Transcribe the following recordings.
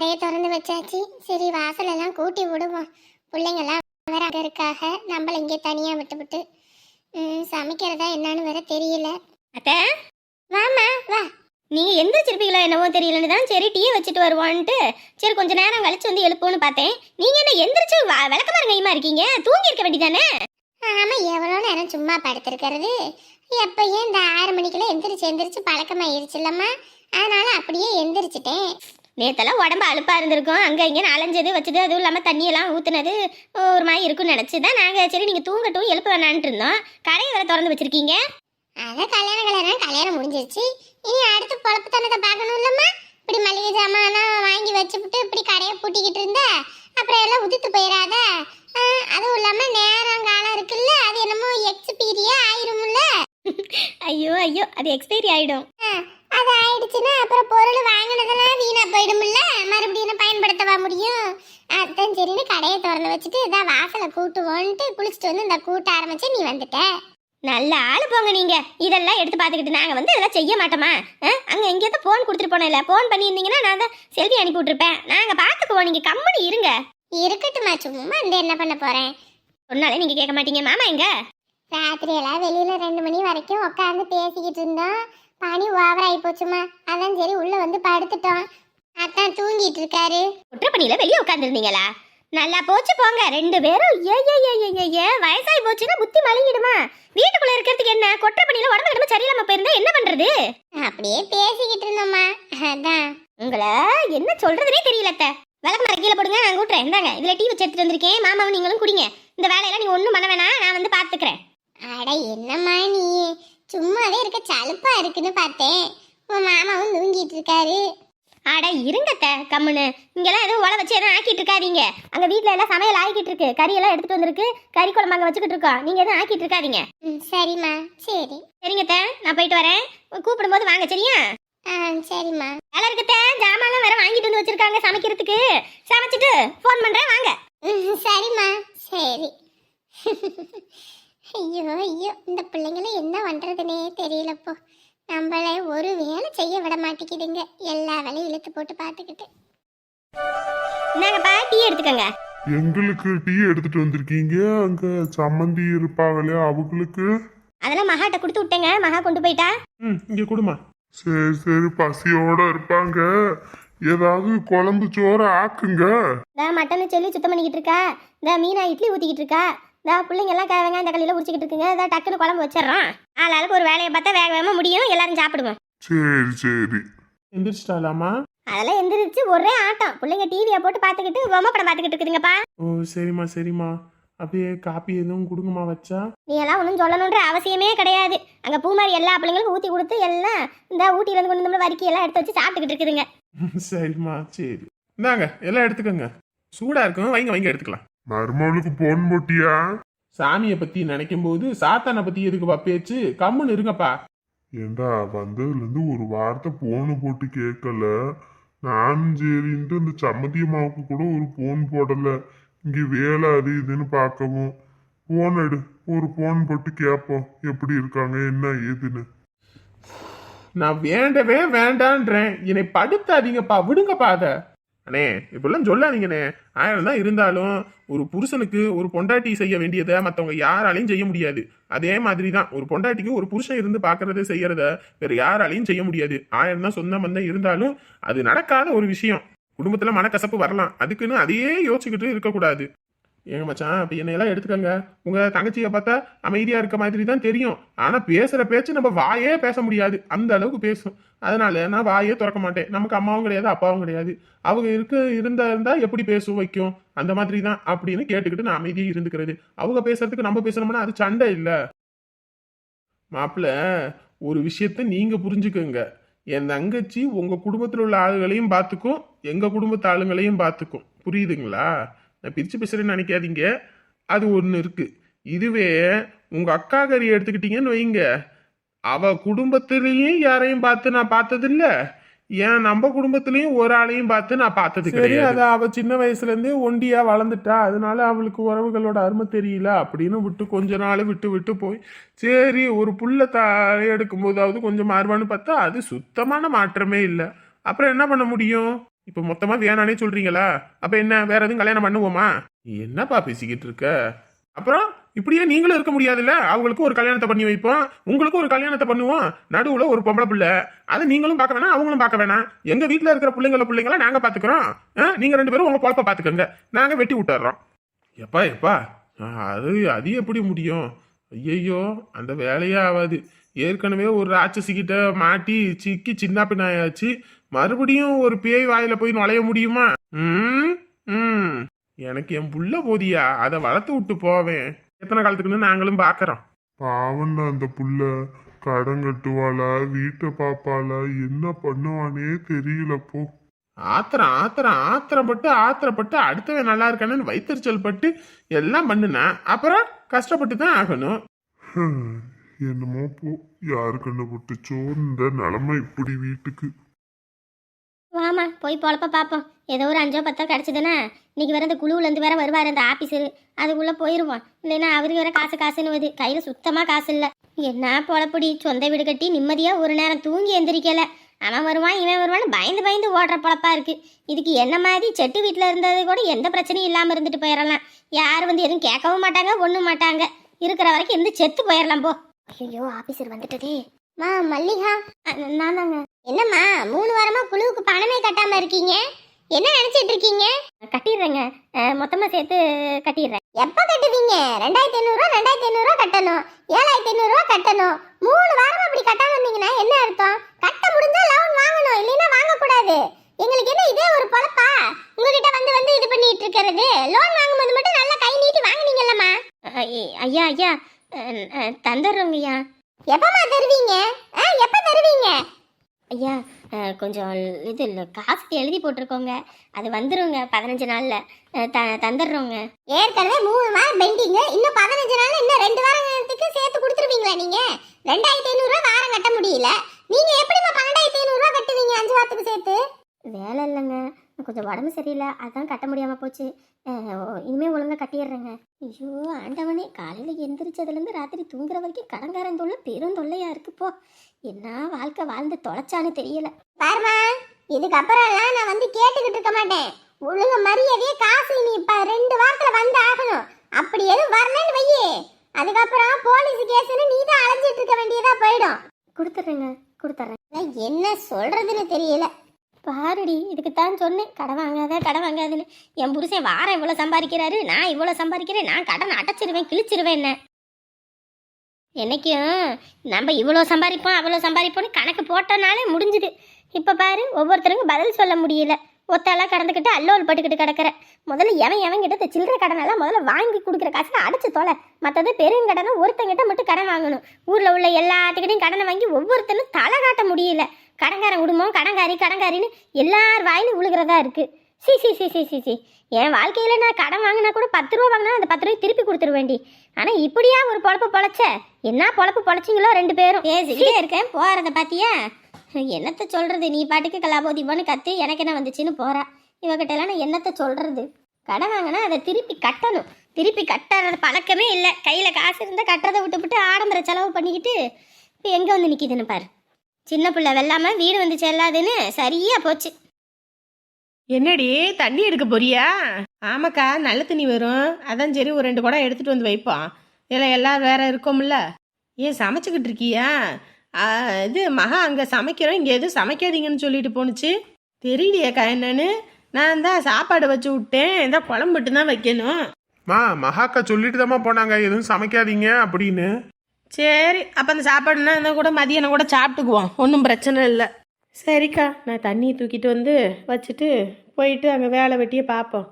கடையை திறந்து வச்சாச்சு. சரி வாசல் எல்லாம் கூட்டி விடுவோம். பிள்ளைங்கெல்லாம் வேற அங்கே இருக்காக, நம்மள இங்கே தனியாக விட்டுவிட்டு சமைக்கிறதா என்னன்னு வேற தெரியல. அத்தை வாமா வா. நீங்க எந்திரிச்சிருப்பீங்களோ என்னவோ தெரியலன்னு தான் சரி டீ வச்சுட்டு வருவான்ட்டு சரி கொஞ்ச நேரம் கழிச்சு வந்து எழுப்போன்னு பார்த்தேன். நீங்க என்ன எந்திரிச்சு விளக்கமாறு கைமா இருக்கீங்க? தூங்கி இருக்க வேண்டியதானே? ஆமா, எவ்வளோ நேரம் சும்மா படுத்திருக்கிறது. எப்பயும் இந்த 6 மணிக்கெல்லாம் எந்திரிச்சு பழக்கமாயிருச்சுல்லம்மா, அதனால அப்படியே எந்திரிச்சிட்டேன். நேத்தெல்லாம் உடம்பு அலுப்பா இருந்திருக்கும், அங்க இங்க அலைஞ்சது வச்சது, அதுவும் இல்லாம தண்ணியெல்லாம் ஊத்துனது ஒரு மாதிரி இருக்குன்னு நினைச்சுதான் நாங்க சரி நீங்க தூங்கட்டும் எழுப்ப வேணான்ட்டு இருந்தோம். கடையை வேற திறந்து வச்சிருக்கீங்க. அதான் கல்யாணம் முடிஞ்சிருச்சு. இனி அடுத்து பொழப்பு தனத்தை பார்க்கணும் இல்லம்மா. இப்படி மளிகை சாமான் வாங்கி வச்சுட்டு இப்படி கடையை பூட்டிக்கிட்டு இருந்த அப்புறம் எல்லாம் உதித்து போயிடாத. அதுவும் இல்லாம நேரம் காலம் இருக்குல்ல, அது என்னமோ எக்ஸ்பீரியா ஆயிரும்ல. ஐயோ ஐயோ, அது எக்ஸ்பைரி ஆயிடும். அது ஆயிடுச்சுன்னா அப்புறம் பொருள் வாங்கினதெல்லாம் வீணா போயிடும்ல, மறுபடியும் பயன்படுத்தவா முடியும். அதுதான் சரின்னு கடையை திறந்து வச்சுட்டு இதான் வாசலை கூட்டுவோன்ட்டு குளிச்சுட்டு வந்து இந்த கூட்ட ஆரம்பிச்சு நீ வந்துட்ட. நல்ல ஆளு போங்க நீங்க. இதெல்லாம் எடுத்து பார்த்துக்கிட்டு நாங்க வந்து இதெல்லாம் செய்ய மாட்டோமா? அங்க எங்கேயாவது போன் கொடுத்துட்டு போனேன்ல, போன் பண்ணியிருந்தீங்கன்னா நான் தான் செல்வி அனுப்பி விட்டுருப்பேன். நாங்க பார்த்துக்குவோம், நீங்க கம்மனி இருங்க. இருக்கட்டுமா, சும்மா இந்த என்ன பண்ண போறேன் சொன்னாலே நீங்க கேட்க மாட்டீங்க. மாமா எங்க? ராத்திரியெல்லாம் வெளியில 2 மணி வரைக்கும் உட்காந்து பேசிக்கிட்டு இருந்தோம். பனி ஓவர் ஆகி போச்சுமா, அதான் சரி உள்ள வந்து படுத்துட்டோம். அதான் தூங்கிட்டு இருக்காரு. குற்றப்பணியில வெளியே உட்காந்துருந்தீங்களா? நல்லா போச்சு போங்க 2 பேரும். ஏ வயசாகி போச்சுன்னா புத்தி மலிங்கிடுமா? வீட்டுக்குள்ள இருக்கிறதுக்கு என்ன? கொற்றப்பணியில உடம்பு கிடமா சரியில்லாம போயிருந்தா என்ன பண்றது? அப்படியே பேசிக்கிட்டு இருந்தோம்மா, அதான். உங்களை என்ன சொல்றதுனே தெரியலத்த. விளக்கு மர கீழே போடுங்க, நான் கூட்டுறேன். இந்தாங்க இதுல டீ வச்சு எடுத்துட்டு வந்திருக்கேன், மாமாவும் நீங்களும் குடிங்க. இந்த வேலையெல்லாம் நீங்க ஒண்ணும் பண்ண வேணாம், நான் வந்து பாத்துக்கிறேன். அட என்னம்மா நீ, சும்மாவே இருக்க சலுப்பா இருக்குன்னு பார்த்தேன். உன் மாமாவும் தூங்கிட்டு இருக்காரு. அட இருங்கத்த கம்முன்னு. இங்கெல்லாம் எதுவும் உழ வச்சு எதுவும் ஆக்கிட்டு இருக்காதீங்க. அங்க வீட்டுல எல்லாம் சமையல் ஆக்கிட்டு இருக்கு, கறியெல்லாம் எடுத்துட்டு வந்திருக்கு, கறி குழம்பு அங்க வச்சுக்கிட்டு இருக்கோம். நீங்க எதுவும் ஆக்கிட்டு இருக்காதீங்க. சரிம்மா, சரி. சரிங்கத்த, நான் போயிட்டு வரேன். கூப்பிடும் போது வாங்க சரியா? சரிம்மா. வேலை இருக்கத்த, ஜாமான்லாம் வேற வாங்கிட்டு வந்து வச்சிருக்காங்க சமைக்கிறதுக்கு. சமைச்சிட்டு ஃபோன் பண்றேன், வாங்க. சரிம்மா, சரி. ஐயோ ஐயோ, இந்த பிள்ளைங்களை என்ன பண்றதுன்னே தெரியலப்போ. நம்மள ஒரு வேலை செய்ய விட மாட்டேங்குதுங்க, எல்லா வேலையும் இழுத்து போட்டு பார்த்துக்கிட்டு. இந்தாங்கப்பா டீ எடுத்துக்கங்க. எங்களுக்கு டீ எடுத்துட்டு வந்திருக்கீங்க? அங்க சம்மந்தி இருப்பாங்களே அவங்களுக்கு? அதெல்லாம் மகாட்ட கொடுத்து விட்டேங்க, மகா கொண்டு போயிட்டா. இங்க கொடுமா. சரி சரி, பசியோட இருப்பாங்க. ஏதாவது குழம்பு சோறு ஆக்குங்க. இந்த மட்டனை சொல்லி சுத்தம் பண்ணிக்கிட்டு இருக்கா, இந்த மீனா இட்லி ஊத்திக்கிட்டு இருக்கா, இந்த பிள்ளைங்க எல்லாம் வெங்காயம் தக்காளியில உரிச்சிக்கிட்டு இருக்குங்க. இதை டக்குன்னு குழம்பு வச்சிடறோம். ஆளாளுக்கு ஒரு வேலையை பார்த்தா வேக வேகமா முடியும், எல்லாரும் சாப்பிடுவோம். சரி சரி. எந்திரிச்சிட்டாலாமா? அதெல்லாம் எந்திரிச்சு ஒரே ஆட்டம். பிள்ளைங்க டிவியை போட்டு பார்த்துக்கிட்டு பொம்மை படம் பார்த்துக்கிட்டு இருக்குதுங்கப்பா. ஓ சரிம்மா சரிம்மா. அப்படியே காப்பி எதுவும் கொடுங்கம்மா வச்சா. நீ எல்லாம் ஒன்றும் சொல்லணுன்ற அவசியமே கிடையாது. அங்கே பூமாரி எல்லா பிள்ளைங்களுக்கும் ஊற்றி கொடுத்து எல்லாம் இந்த ஊட்டியிலேருந்து கொண்டு வந்து வரிக்கி எல்லாம் எடுத்து வச்சு சாப்பிட்டுக்கிட்டு இருக்குதுங்க. சரிம்மா சரி. இந்தாங்க எல்லாம் எடுத்துக்கோங்க, சூடா இருக்கும், வைங்க வைங்க எடுத்துக்கலாம். மருமகளுக்கு போன் போட்டியா? சாமியை பத்தி நினைக்கும் போது சாத்தானை பத்தி எதுக்குப்பா பேச்சு? கம்முன்னு இருங்கப்பா. ஏண்டா வந்ததுல இருந்து ஒரு வார்த்தை போன் போட்டு கேட்கல. நானும் சரின்ட்டு இந்த சம்மந்தியம்மாவுக்கு கூட ஒரு போன் போடல. இங்க வேலை அது இதுன்னு பார்க்கவும் போன் எடு, ஒரு போன் போட்டு கேட்போம் எப்படி இருக்காங்க என்ன ஏதுன்னு. நான் வேண்டவே வேண்டான்றேன், என்னை படுத்தாதீங்கப்பா, விடுங்கப்பா அத. அண்ணே இப்பெல்லாம் சொல்லாதீங்கண்ணே. 1000 தான் இருந்தாலும் ஒரு புருஷனுக்கு ஒரு பொண்டாட்டி செய்ய வேண்டியதை மற்றவங்க யாராலையும் செய்ய முடியாது. அதே மாதிரி தான் ஒரு பொண்டாட்டிக்கு ஒரு புருஷன் இருந்து பார்க்கறத செய்யறத வேற யாராலையும் செய்ய முடியாது. 1000 தான் சொந்த பந்தம் இருந்தாலும் அது நடக்காத ஒரு விஷயம். குடும்பத்துல மனக்கசப்பு வரலாம், அதுக்குன்னு அதையே யோசிச்சுக்கிட்டு இருக்கக்கூடாது. ஏங்க மச்சான், அப்படி என்னையெல்லாம் எடுத்துக்கங்க. உங்க தங்கச்சியை பார்த்தா அமைதியா இருக்க மாதிரி தான் தெரியும், ஆனா பேசுற பேச்சு நம்ம வாயே பேச முடியாது, அந்த அளவுக்கு பேசும். அதனால நான் வாயே திறக்க மாட்டேன். நமக்கு அம்மாவும் கிடையாது அப்பாவும் கிடையாது, அவங்க இருந்தா எப்படி பேசும் வைக்கும், அந்த மாதிரி தான் அப்படின்னு கேட்டுக்கிட்டு நான் அமைதியே இருந்துக்கிறது. அவங்க பேசுறதுக்கு நம்ம பேசணும்னா அது சண்டை இல்ல. மாப்பிள்ள, ஒரு விஷயத்த நீங்க புரிஞ்சுக்கோங்க. என் தங்கச்சி உங்க குடும்பத்தில் உள்ள ஆளுகளையும் பார்த்துக்கும், எங்க குடும்பத்து ஆளுங்களையும் பார்த்துக்கும். புரியுதுங்களா? நான் பிரிச்சு பேசுறேன்னு நினைக்காதீங்க, அது ஒன்று இருக்கு. இதுவே உங்க அக்கா கறி எடுத்துக்கிட்டீங்கன்னு வைங்க, அவ குடும்பத்திலையும் யாரையும் பார்த்து நான் பார்த்தது இல்ல, ஏன் நம்ம குடும்பத்திலையும் ஒரு ஆளையும் பார்த்து நான் பார்த்தது கிடையாது. அவ சின்ன வயசுல இருந்தே ஒண்டியா வளர்ந்துட்டா, அதனால அவளுக்கு உறவுகளோட அருமை தெரியல அப்படின்னு விட்டு கொஞ்ச நாள் விட்டு போய் சரி ஒரு புள்ள எடுக்கும் போதாவது கொஞ்சம் மாறுவான்னு பார்த்தா அது சுத்தமான மாற்றமே இல்லை. அப்புறம் என்ன பண்ண முடியும்? இப்ப மொத்தமா வேணானே சொல்றீங்களா? அப்ப என்ன வேற எதுவும் கல்யாணம் பண்ணுவோமா? என்னப்பா பேசிக்கிட்டு இருக்க? அப்புறம் இப்படியே நீங்களும் இருக்க முடியாதுல்ல. அவங்களுக்கு ஒரு கல்யாணத்தை பண்ணி வைப்போம், உங்களுக்கு ஒரு கல்யாணத்தை பண்ணுவோம். நடுவுல ஒரு பொம்பளை பிள்ளை, அதை நீங்களும் பார்க்க வேணாம், அவங்களும் பார்க்க வேணாம். எங்க வீட்டுல இருக்கிற பிள்ளைங்கள நாங்க பாத்துக்கிறோம். நீங்க 2 பேரும் உங்க பொழப்ப பாத்துக்கோங்க, நாங்க வெட்டி விட்டுறோம். எப்பா எப்பா, அது அது எப்படி முடியும்? ஐயையோ, அந்த வேலையே ஆகாது. ஏற்கனவே ஒரு ராட்சசிக்கிட்ட மாட்டி சிக்கி சின்ன பின்னாயாச்சு, மறுபடியும் ஒரு பேய் வாயில போய் நுழைய முடியுமா? ம் ம் எனக்கு என் புள்ள போதியா, அதை வளர்த்து விட்டு போவேன். எத்தனை காலத்துக்குன்னு நாங்களும் பாக்குறோம். பாவண்டா அந்த புள்ள. கடன் கட்டுவாளா, வீட்டை பாப்பாளா, என்ன பண்ணுவானே தெரியல போ. ஆத்திரப்பட்டு அடுத்தவன் நல்லா இருக்கானு வைத்தறிச்சல் பட்டு எல்லாம் பண்ணுனா அப்புறம் கஷ்டப்பட்டு தான் ஆகணும். என்னமோ போ, யாரு கண்டுபிடிச்சோ இந்த நிலைமை இப்படி வீட்டுக்கு. வாமா போய் பொழப்ப பார்ப்போம். ஏதோ ஒரு 5 10 கிடச்சிதுன்னா இன்னைக்கு வேற இந்த குழுவுலேருந்து வேற வருவார் அந்த ஆஃபீஸரு, அதுக்குள்ளே போயிடுவோம். இல்லைன்னா அவருக்கு வேற காசுன்னு வருது, கையில் சுத்தமாக காசு இல்லை. என்ன பொழப்படி, சொந்த வீடு கட்டி நிம்மதியாக ஒரு நேரம் தூங்கி எந்திரிக்கலை. அவன் வருவான் இவன் வருவான்னு பயந்து ஓடுற பொழப்பா இருக்கு. இதுக்கு என்ன மாதிரி செட்டு வீட்டில் இருந்தது கூட எந்த பிரச்சனையும் இல்லாமல் இருந்துட்டு போயிடலாம். யார் வந்து எதுவும் கேட்கவும் மாட்டாங்க, ஒன்றும் மாட்டாங்க. இருக்கிற வரைக்கும் இருந்து செத்து போயிடலாம் போ. ஐயோ ஆஃபீஸர் வந்துட்டதே. மல்லிகா, நான் தாங்க. என்னம்மா 3 வாரமா குழுவுக்கு பணமே கட்டாம இருக்கீங்க? என்ன நினைச்சிட்டு இருக்கீங்க? கட்டிடுறேங்க, மொத்தமாக சேர்த்து கட்டிடுறேன். எப்ப கட்டுவீங்க? 2500 ரூபா 2500 ரூபா கட்டணும், 7500 ரூபா கட்டணும். 3 வாரமா அப்படி கட்டாம இருந்தீங்கன்னா என்ன அர்த்தம்? கட்ட முடிஞ்சா லோன் வாங்கணும், இல்லைன்னா வாங்கக்கூடாது. எங்களுக்கு என்ன இதே ஒரு பொழப்பா? உங்ககிட்ட வந்து இது பண்ணிட்டு இருக்கிறது. லோன் வாங்கும்போது மட்டும் நல்லா கை நீட்டி வாங்குனீங்கல்லம்மா. ஐயா தந்துடுறோங்கய்யா. எப்பமா தருவீங்க? எப்ப தருவீங்க? ஐயா கொஞ்சம் இது இல்லை, காசுக்கு எழுதி போட்டிருக்கோங்க, அது வந்துருங்க 15 நாளில் தந்துடுறோங்க. ஏற்கனவே 3 வாரம் பெண்டிங், இன்னும் 15 நாள், இன்னும் 2 வாரத்துக்கு சேர்த்து கொடுத்துருவீங்களா நீங்க? 2500 ரூபா வாரம் கட்ட முடியல, நீங்க எப்படிமா 12500 ரூபா கட்டுவீங்க 5 வாரத்துக்கு சேர்த்து? வேலை இல்லைங்க, கொஞ்சம் உடம்பு சரியில்லை, அதான் கட்ட முடியாமல் போச்சு. இனிமேல் ஒழுங்காக கட்டிடுறேங்க. ஐயோ ஆண்டவனே, காலையில் எந்திரிச்சதுலேருந்து ராத்திரி தூங்குற வரைக்கும் கடங்காரன் தொல்லை பெரும் தொல்லையாக இருக்குப்போ. என்ன வாழ்க்கை வாழ்ந்து தொலைச்சான்னு தெரியல. பாருமா, இதுக்கப்புறம் எல்லாம் நான் வந்து கேட்டுக்கிட்டு இருக்க மாட்டேன். ஒழுங்கு மரியாதையே காசு நீ இப்ப 2 வாரத்துல வந்து ஆகணும். அப்படி எதுவும் வரலன்னு வையே, அதுக்கப்புறம் போலீஸ் கேஸ்ன்னு நீ தான் அலைஞ்சிட்டு இருக்க வேண்டியதா போயிடும். கொடுத்துட்றேன். என்ன சொல்றதுன்னு தெரியல. பாருடி, இதுக்கு தான் சொன்னேன் கடன் வாங்காதுன்னு. என் புருஷன் வாரம் இவ்வளோ சம்பாதிக்கிறாரு, நான் இவ்வளோ சம்பாதிக்கிறேன், நான் கடன் அடைச்சிருவேன், கிழிச்சிருவேன். என்ன என்னைக்கும் நம்ம இவ்வளோ சம்பாதிப்போம் அவ்வளோ சம்பாதிப்போம்னு கணக்கு போட்டனாலே முடிஞ்சுது. இப்போ பாரு, ஒவ்வொருத்தருக்கும் பதில் சொல்ல முடியல. ஒத்தாலாம் கடந்துக்கிட்டு அல்லோல் பட்டுக்கிட்டு கிடக்கிற. முதல்ல எவன்கிட்ட சில்லறை கடனெல்லாம் முதல்ல வாங்கி கொடுக்குற காசுல அடைச்சு தொலை. மற்றது பெருங்கடனை ஒருத்தங்கிட்ட மட்டும் கடன் வாங்கணும். ஊரில் உள்ள எல்லாத்துக்கிட்டையும் கடனை வாங்கி ஒவ்வொருத்தனும் தலை காட்ட முடியல. கடன்காரன் குடும்பம் கடன்காரின்னு எல்லார் வாயிலும் விழுகிறதா இருக்கு. சி என் வாழ்க்கையில் நான் கடன் வாங்கினா கூட 10 ரூபா வாங்கினா அந்த 10 ரூபாய் திருப்பி கொடுத்துருவேண்டி. ஆனால் இப்படியா ஒரு பொழப்பு பொழைச்ச? என்ன பொழப்பு பொழைச்சிங்களோ 2 பேரும்? பேசிக்கிட்டே இருக்கேன், போகிறத பார்த்தியா? என்னத்தை சொல்கிறது, நீ பாட்டுக்கு கலாபோதிப்பான்னு கற்று எனக்கு என்ன வந்துச்சுன்னு போகிறா. இவகிட்ட எல்லாம் நான் என்னத்தை சொல்கிறது? கடன் வாங்கினா அதை திருப்பி கட்டணும். திருப்பி கட்டுறது பழக்கமே இல்லை. கையில் காசு இருந்தால் கட்டுறதை விட்டுவிட்டு ஆடம்பர செலவு பண்ணிக்கிட்டு இப்போ எங்கே வந்து நிற்கிதுன்னு பாரு. சின்ன பிள்ளை வெள்ளாமல் வீடு வந்து செல்லாதுன்னு சரியா போச்சு. என்னடி தண்ணி எடுக்க போறியா? ஆமாக்கா, நல்ல தண்ணி வரும், அதான் சரி ஒரு 2 குடம் எடுத்துட்டு வந்து வைப்போம். இதில் எல்லாம் வேற இருக்கோம்ல. ஏன் சமைச்சுக்கிட்டு இருக்கியா? இது மகா அங்கே சமைக்கிறோம், இங்கே எதுவும் சமைக்காதீங்கன்னு சொல்லிட்டு போணுச்சு. தெரியலையாக்கா என்னன்னு. நான் தான் சாப்பாடு வச்சு விட்டேன், இந்த குழம்பு மட்டும் தான் வைக்கணும். மகாக்கா சொல்லிட்டு தான் போனாங்க எதுவும் சமைக்காதீங்க அப்படின்னு. சரி, அப்போ அந்த சாப்பாடுனா இருந்தால் கூட மதியானம் கூட சாப்பிட்டுக்குவோம், ஒன்றும் பிரச்சனை இல்லை. சரிக்கா, நான் தண்ணியை தூக்கிட்டு வந்து வச்சுட்டு போயிட்டு அங்கே வேலை வெட்டியே பார்ப்போம்.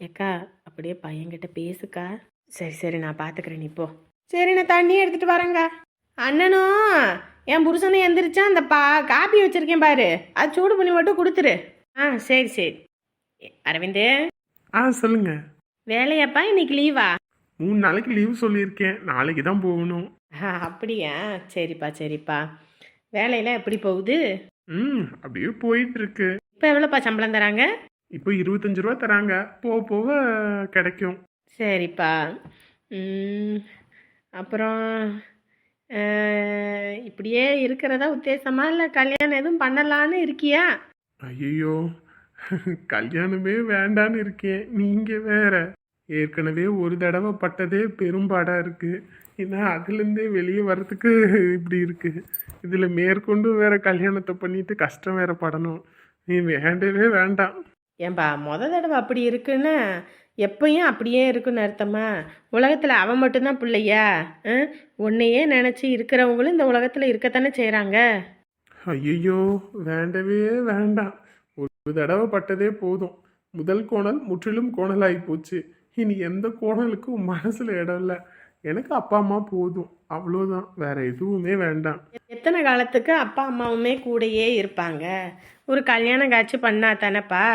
ஏக்கா அப்படியே பையன்கிட்ட பேசுக்கா. சரி நான் பார்த்துக்கிறேன், நீ போ. சரி, நான் தண்ணியை எடுத்துகிட்டு வரேங்க. அண்ணனும் என் புருஷனும் எந்திரிச்சா அந்த காப்பி வச்சுருக்கேன் பாரு, அது சூடு பண்ணி மட்டும் கொடுத்துரு. சரி அரவிந்தே. சொல்லுங்க. வேலையாப்பா இன்னைக்கு லீவா? 3 நாளைக்கு லீவ் சொல்லியிருக்கேன், நாளைக்கு தான் போகணும். அப்படியா? சரிப்பா. வேலையெல்லாம் எப்படி போகுது? அப்படியே போயிட்டு இருக்கு. இப்போ எவ்வளோப்பா சம்பளம் தராங்க? இப்போ 25 ரூபா தராங்க, போக கிடைக்கும். சரிப்பா. அப்புறம் இப்படியே இருக்கிறதா உத்தேசமா, இல்லை கல்யாணம் எதுவும் பண்ணலான்னு இருக்கியா? ஐயோ, கல்யாணமே வேண்டான்னு இருக்கேன், நீங்க வேற. ஏற்கனவே ஒரு தடவை பட்டதே பெரும்பாடா இருக்கு. ஏன்னா அதுலேருந்தே வெளியே வர்றதுக்கு இப்படி இருக்கு. இதுல மேற்கொண்டு வேற கல்யாணத்தை பண்ணிட்டு கஷ்டம் வேற படணும். நீ வேண்டவே வேண்டாம். ஏன்பா தடவை அப்படி இருக்குன்னா எப்பயும் அப்படியே இருக்குன்னு அர்த்தமா? உலகத்தில் அவன் மட்டும்தான் பிள்ளையா? உன்னையே நினச்சி இருக்கிறவங்களும் இந்த உலகத்தில் இருக்கத்தானே செய்கிறாங்க. ஐயோ, வேண்டவே வேண்டாம். ஒரு தடவை பட்டதே போதும். முதல் கோணல் முற்றிலும் கோணலாகி போச்சு. இனி எந்த கோணலுக்கும் மனசுல இடம் இல்லை. எனக்கு அப்பா அம்மா போதும், அவ்வளோதான். வேற எதுவுமே வேண்டாம். எத்தனை காலத்துக்கு அப்பா அம்மாவுமே கூடயே இருப்பாங்க? ஒரு கல்யாணம் காட்சி பண்ணா தானேப்பா?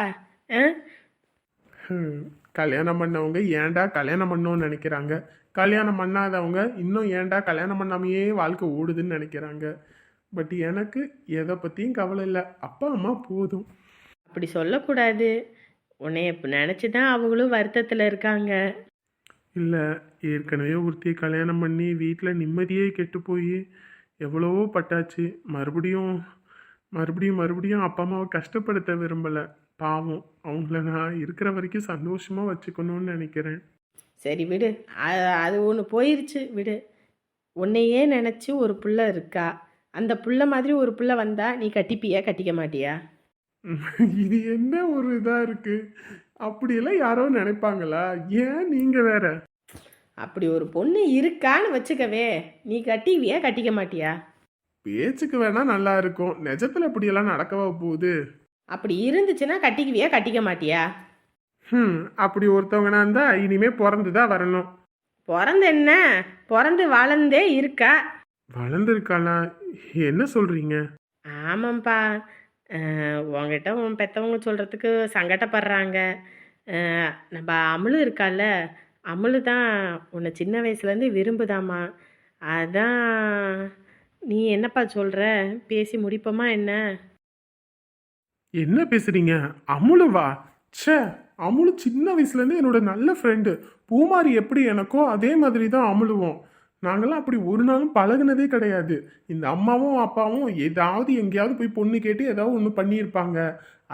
கல்யாணம் பண்ணவங்க ஏன்டா கல்யாணம் பண்ணோன்னு நினைக்கிறாங்க. கல்யாணம் பண்ணாதவங்க இன்னும் ஏன்டா கல்யாணம் பண்ணாமையே வாழ்க்கை ஓடுதுன்னு நினைக்கிறாங்க. பட் எனக்கு எதை பற்றியும் கவலை இல்லை. அப்பா அம்மா போதும். அப்படி சொல்லக்கூடாது. உன்னைய நினச்சி தான் அவங்களும் வருத்தத்தில் இருக்காங்க. இல்லை, ஏற்கனவே ஒருத்தி கல்யாணம் பண்ணி வீட்டில் நிம்மதியே கெட்டு போய் எவ்வளவோ பட்டாச்சு. மறுபடியும் மறுபடியும் மறுபடியும் அப்பா அம்மாவை கஷ்டப்படுத்த விரும்பலை. பாவம், அவங்கள நான் இருக்கிற வரைக்கும் சந்தோஷமாக வச்சுக்கணும்னு நினைக்கிறேன். சரி விடு, அது ஒன்று போயிருச்சு விடு. உன்னையே நினச்சி ஒரு புள்ள இருக்கா. அந்த புள்ள மாதிரி ஒரு புள்ள வந்தா நீ கட்டிப்பியா கட்டிக்க மாட்டியா? இது என்ன ஒரு இதாக இருக்கு? அப்படியெல்லாம் யாரோ நினைப்பாங்களா? ஏன் நீங்கள் வேற? அப்படி ஒரு பொண்ணு இருக்கான்னு வச்சுக்கவே, நீ கட்டிவியா கட்டிக்க மாட்டியா? பேச்சுக்கு வேணா நல்லா இருக்கும், நிஜத்துல இப்படியெல்லாம் நடக்கவா போகுது? அப்படி இருந்துச்சுன்னா கட்டிக்குவியா கட்டிக்க மாட்டியா? அப்படி ஒருத்தவங்கனா இருந்தா இனிமே பிறந்துதான் வரணும். பிறந்து என்ன, பிறந்து வளர்ந்தே இருக்கா. வளர்ந்துருக்காளா? என்ன சொல்றீங்க? ஆமாம்ப்பா. உங்ககிட்ட உன் பெற்றவங்க சொல்கிறதுக்கு சங்கடப்படுறாங்க. நம்ம அமுலு இருக்கால, அமுலு தான் உன்னை சின்ன வயசுலேருந்து விரும்புதாம்மா. அதான் நீ என்னப்பா சொல்கிற? பேசி முடிப்போமா என்ன? என்ன பேசுறீங்க? அமுலுவா? ச்சே, அமுலு சின்ன வயசுலேருந்து என்னோட நல்ல ஃப்ரெண்டு. பூமாரி எப்படி எனக்கோ அதே மாதிரி தான் அமுலுவோம். நாங்களாம் அப்படி ஒரு நாளும் பழகுனதே கிடையாது. இந்த அம்மாவும் அப்பாவும் ஏதாவது எங்கேயாவது போய் பொண்ணு கேட்டு ஏதாவது ஒன்று பண்ணியிருப்பாங்க.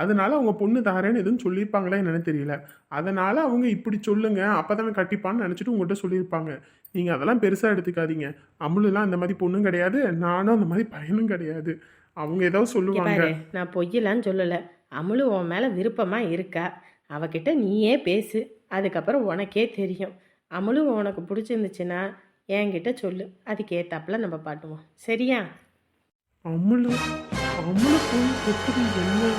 அதனால அவங்க பொண்ணு தாரேன்னு எதுவும் சொல்லியிருப்பாங்களா என்னன்னு தெரியல. அதனால அவங்க இப்படி சொல்லுங்க, அப்பதானே கட்டிப்பான்னு நினச்சிட்டு உங்கள்கிட்ட சொல்லியிருப்பாங்க. நீங்கள் அதெல்லாம் பெருசாக எடுத்துக்காதீங்க. அமுலுலாம் அந்த மாதிரி பொண்ணும் கிடையாது, நானும் அந்த மாதிரி பையனும் கிடையாது. அவங்க ஏதாவது சொல்லுவாங்க. நான் பொய்யலான்னு சொல்லலை. அமுலு உன் மேலே விருப்பமாக இருக்கா. அவகிட்ட நீயே பேசு, அதுக்கப்புறம் உனக்கே தெரியும். அமுலு உனக்கு பிடிச்சிருந்துச்சுன்னா என்கிட்ட சொல்லு, அதுக்கேத்தாப்புல நம்ம பாட்டுவோம். சரியா? அமுலு அமுலு பொண்ணு எப்படி என்ன